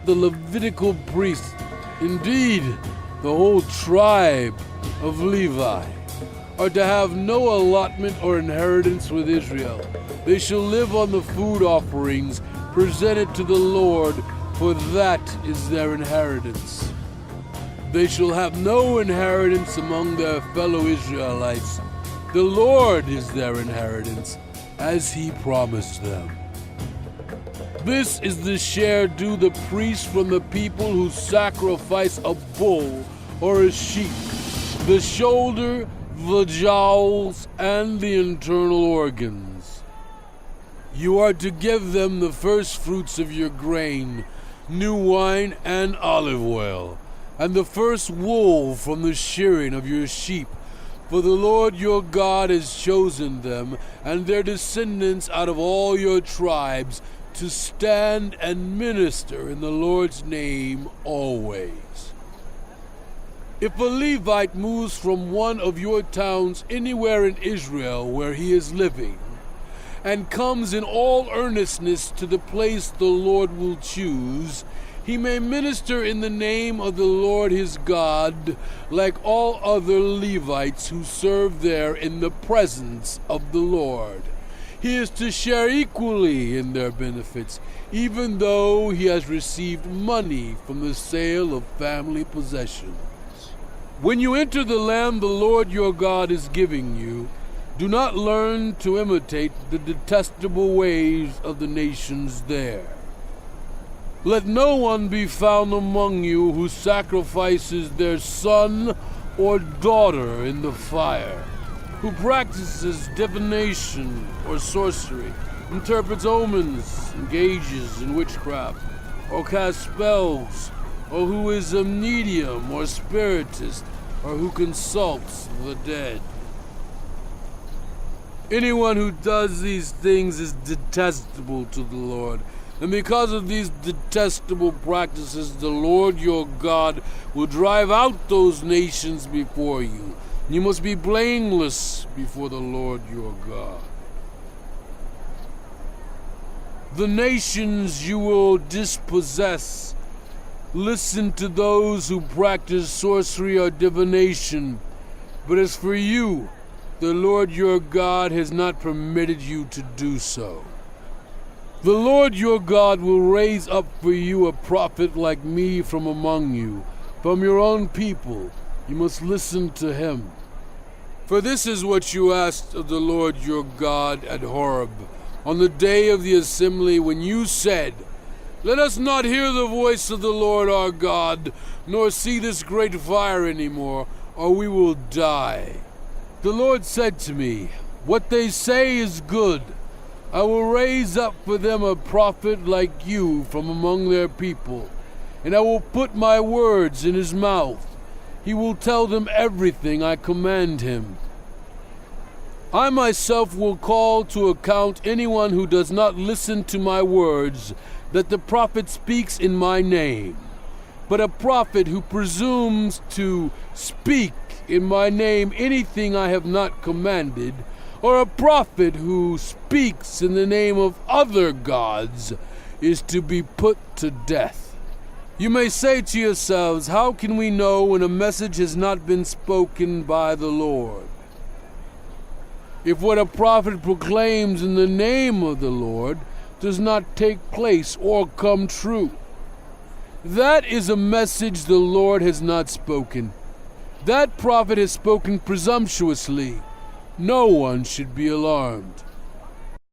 the Levitical priests, indeed the whole tribe of Levi, are to have no allotment or inheritance with Israel. They shall live on the food offerings presented to the Lord, for that is their inheritance. They shall have no inheritance among their fellow Israelites. The Lord is their inheritance, as he promised them. This is the share due the priest from the people who sacrifice a bull or a sheep, the shoulder, the jowls, and the internal organs. You are to give them the first fruits of your grain, new wine and olive oil, and the first wool from the shearing of your sheep. For the Lord your God has chosen them and their descendants out of all your tribes to stand and minister in the Lord's name always. If a Levite moves from one of your towns anywhere in Israel where he is living, and comes in all earnestness to the place the Lord will choose, he may minister in the name of the Lord his God, like all other Levites who serve there in the presence of the Lord. He is to share equally in their benefits, even though he has received money from the sale of family possessions. When you enter the land the Lord your God is giving you, do not learn to imitate the detestable ways of the nations there. Let no one be found among you who sacrifices their son or daughter in the fire, who practices divination or sorcery, interprets omens, engages in witchcraft, or casts spells, or who is a medium or spiritist, or who consults the dead. Anyone who does these things is detestable to the Lord. And because of these detestable practices, the Lord your God will drive out those nations before you. You must be blameless before the Lord your God. The nations you will dispossess listen to those who practice sorcery or divination. But as for you, the Lord your God has not permitted you to do so. The Lord your God will raise up for you a prophet like me from among you, from your own people. You must listen to him. For this is what you asked of the Lord your God at Horeb, on the day of the assembly, when you said, "Let us not hear the voice of the Lord our God, nor see this great fire anymore, or we will die." The Lord said to me, "What they say is good. I will raise up for them a prophet like you from among their people, and I will put my words in his mouth. He will tell them everything I command him. I myself will call to account anyone who does not listen to my words, that the prophet speaks in my name. But a prophet who presumes to speak in my name anything I have not commanded, or a prophet who speaks in the name of other gods, is to be put to death. You may say to yourselves, how can we know when a message has not been spoken by the Lord? If what a prophet proclaims in the name of the Lord does not take place or come true, that is a message the Lord has not spoken. That prophet has spoken presumptuously. No one should be alarmed.